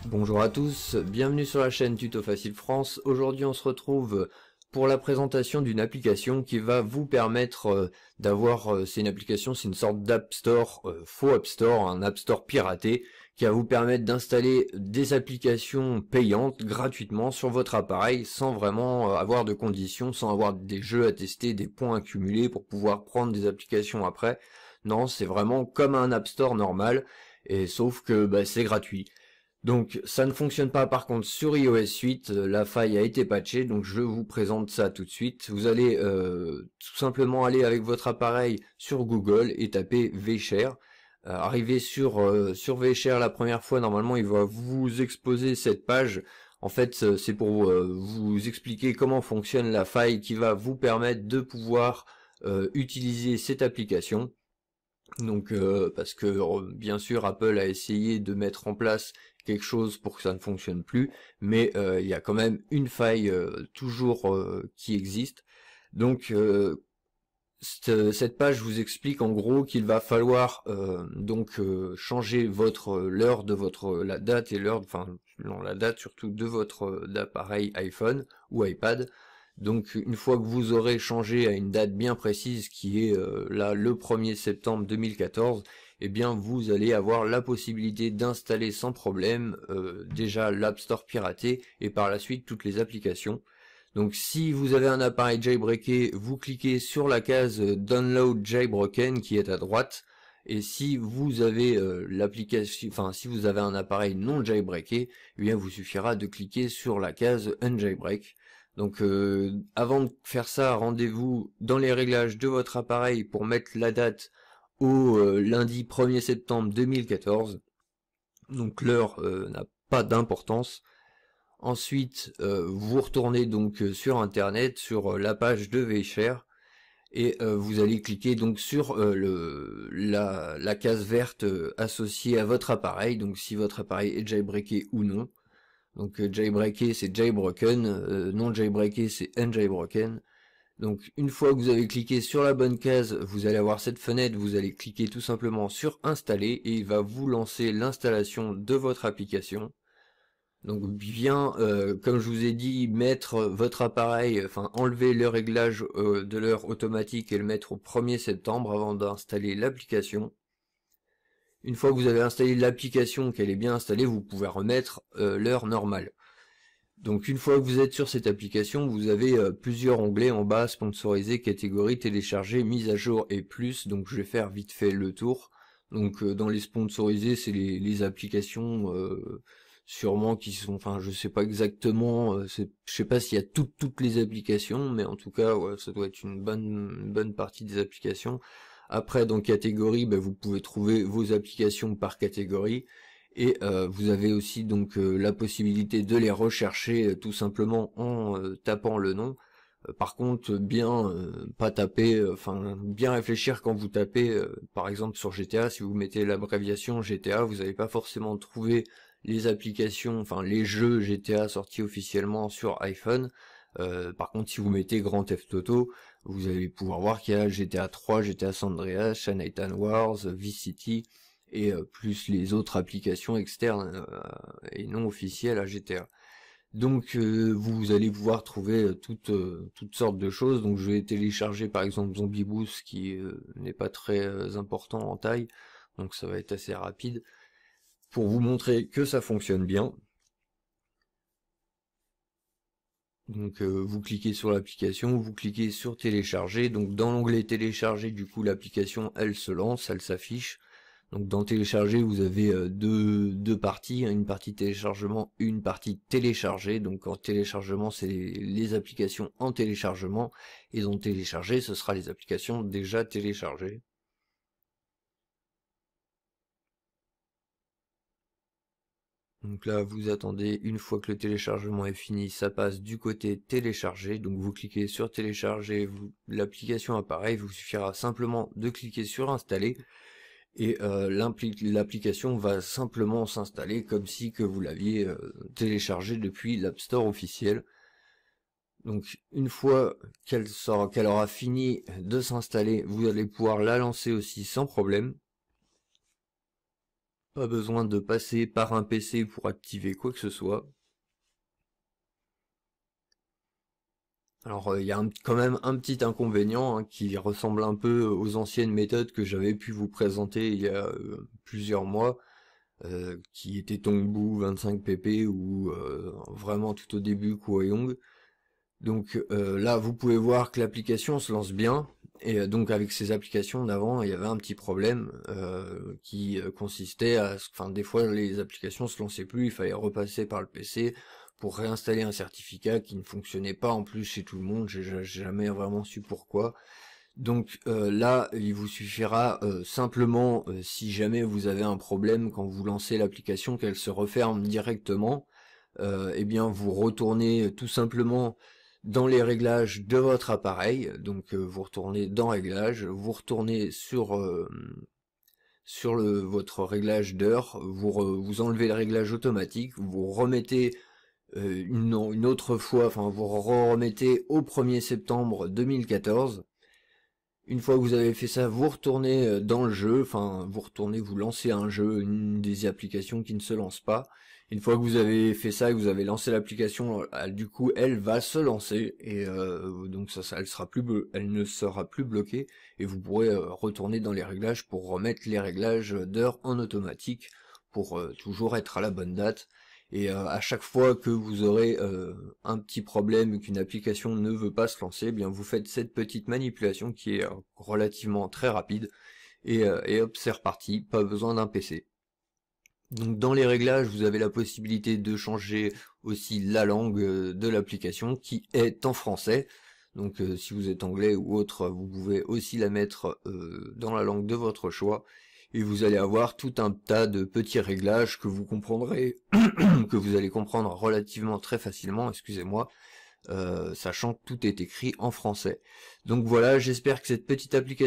Bonjour à tous, bienvenue sur la chaîne Tuto Facile France. Aujourd'hui on se retrouve pour la présentation d'une application qui va vous permettre d'avoir, c'est une application, c'est une sorte d'App Store, faux App Store, un App Store piraté, qui va vous permettre d'installer des applications payantes gratuitement sur votre appareil sans vraiment avoir de conditions, sans avoir des jeux à tester, des points accumulés pour pouvoir prendre des applications après. Non, c'est vraiment comme un App Store normal, et sauf que c'est gratuit. Donc ça ne fonctionne pas par contre sur iOS 8, la faille a été patchée, donc je vous présente ça tout de suite. Vous allez tout simplement aller avec votre appareil sur Google et taper vShare. Arrivé sur vShare la première fois, normalement il va vous exposer cette page. En fait c'est pour vous expliquer comment fonctionne la faille qui va vous permettre de pouvoir utiliser cette application. Donc parce que bien sûr Apple a essayé de mettre en place quelque chose pour que ça ne fonctionne plus, mais il y a quand même une faille toujours qui existe. Donc cette page vous explique en gros qu'il va falloir changer l'heure de la date et l'heure, enfin non, la date surtout de votre appareil iPhone ou iPad. Donc une fois que vous aurez changé à une date bien précise qui est là le 1er septembre 2014, eh bien vous allez avoir la possibilité d'installer sans problème déjà l'App Store piraté et par la suite toutes les applications. Donc si vous avez un appareil jailbreaké, vous cliquez sur la case Download Jailbroken qui est à droite. Et si vous avez si vous avez un appareil non jailbreaké, eh bien vous suffira de cliquer sur la case Unjailbreak. Donc avant de faire ça, rendez-vous dans les réglages de votre appareil pour mettre la date au lundi 1er septembre 2014. Donc l'heure n'a pas d'importance. Ensuite, vous retournez donc sur internet, sur la page de vShare, et vous allez cliquer donc sur la case verte associée à votre appareil, donc si votre appareil est jailbreaké ou non. Donc jailbreaké c'est jailbroken, non jailbreaké c'est unjailbroken. Donc une fois que vous avez cliqué sur la bonne case, vous allez avoir cette fenêtre, vous allez cliquer tout simplement sur installer et il va vous lancer l'installation de votre application. Donc bien, comme je vous ai dit, mettre votre appareil, enfin enlever le réglage de l'heure automatique et le mettre au 1er septembre avant d'installer l'application. Une fois que vous avez installé l'application, qu'elle est bien installée, vous pouvez remettre l'heure normale. Donc une fois que vous êtes sur cette application, vous avez plusieurs onglets en bas, sponsorisé, catégorie, télécharger, mise à jour et plus. Donc je vais faire vite fait le tour. Donc dans les sponsorisés, c'est les applications sûrement qui sont, enfin je sais pas exactement, je sais pas s'il y a toutes les applications, mais en tout cas ouais, ça doit être une bonne partie des applications. Après dans catégorie, vous pouvez trouver vos applications par catégorie. Et vous avez aussi donc la possibilité de les rechercher tout simplement en tapant le nom. Par contre, bien pas taper, bien réfléchir quand vous tapez, par exemple sur GTA, si vous mettez l'abréviation GTA, vous n'allez pas forcément trouver les applications, enfin les jeux GTA sortis officiellement sur iPhone. Par contre, si vous mettez Grand Theft Auto, vous allez pouvoir voir qu'il y a GTA 3, GTA San Andreas, Shanitan Wars, Vice City, et plus les autres applications externes et non officielles à GTA. Donc vous allez pouvoir trouver toutes sortes de choses. Donc je vais télécharger par exemple Zombie Boost qui n'est pas très important en taille, donc ça va être assez rapide pour vous montrer que ça fonctionne bien. Donc vous cliquez sur l'application, vous cliquez sur télécharger, donc dans l'onglet télécharger, du coup l'application elle se lance, elle s'affiche. Donc dans télécharger vous avez deux parties, une partie téléchargement, une partie téléchargée. Donc en téléchargement c'est les applications en téléchargement, et dans télécharger ce sera les applications déjà téléchargées. Donc là vous attendez, une fois que le téléchargement est fini, ça passe du côté télécharger, donc vous cliquez sur télécharger, l'application apparaît, il vous suffira simplement de cliquer sur installer. Et l'application va simplement s'installer comme si que vous l'aviez téléchargé depuis l'App Store officiel. Donc une fois qu'elle aura fini de s'installer, vous allez pouvoir la lancer aussi sans problème. Pas besoin de passer par un PC pour activer quoi que ce soit. Alors il y a quand même un petit inconvénient qui ressemble un peu aux anciennes méthodes que j'avais pu vous présenter il y a plusieurs mois, qui étaient Tongbu 25pp ou vraiment tout au début Kuayong. Donc là vous pouvez voir que l'application se lance bien, et donc avec ces applications d'avant il y avait un petit problème qui consistait à, enfin des fois les applications se lançaient plus, il fallait repasser par le PC pour réinstaller un certificat qui ne fonctionnait pas en plus chez tout le monde, j'ai jamais vraiment su pourquoi. Donc là, il vous suffira simplement, si jamais vous avez un problème quand vous lancez l'application, qu'elle se referme directement, eh bien vous retournez tout simplement dans les réglages de votre appareil. Donc vous retournez dans Réglages, vous retournez sur votre réglage d'heure, vous enlevez le réglage automatique, vous remettez une autre fois, enfin vous remettez au 1er septembre 2014. Une fois que vous avez fait ça, vous retournez dans le jeu, enfin vous lancez un jeu, une des applications qui ne se lance pas. Une fois que vous avez fait ça, que vous avez lancé l'application, du coup elle va se lancer, et donc elle ne sera plus bloquée, et vous pourrez retourner dans les réglages pour remettre les réglages d'heure en automatique, pour toujours être à la bonne date. Et à chaque fois que vous aurez un petit problème, qu'une application ne veut pas se lancer, eh bien vous faites cette petite manipulation qui est relativement très rapide, et hop, c'est reparti, pas besoin d'un PC. Donc dans les réglages, vous avez la possibilité de changer aussi la langue de l'application qui est en français. Donc si vous êtes anglais ou autre, vous pouvez aussi la mettre dans la langue de votre choix. Et vous allez avoir tout un tas de petits réglages que vous comprendrez, que vous allez comprendre relativement très facilement, excusez-moi, sachant que tout est écrit en français. Donc voilà, j'espère que cette petite application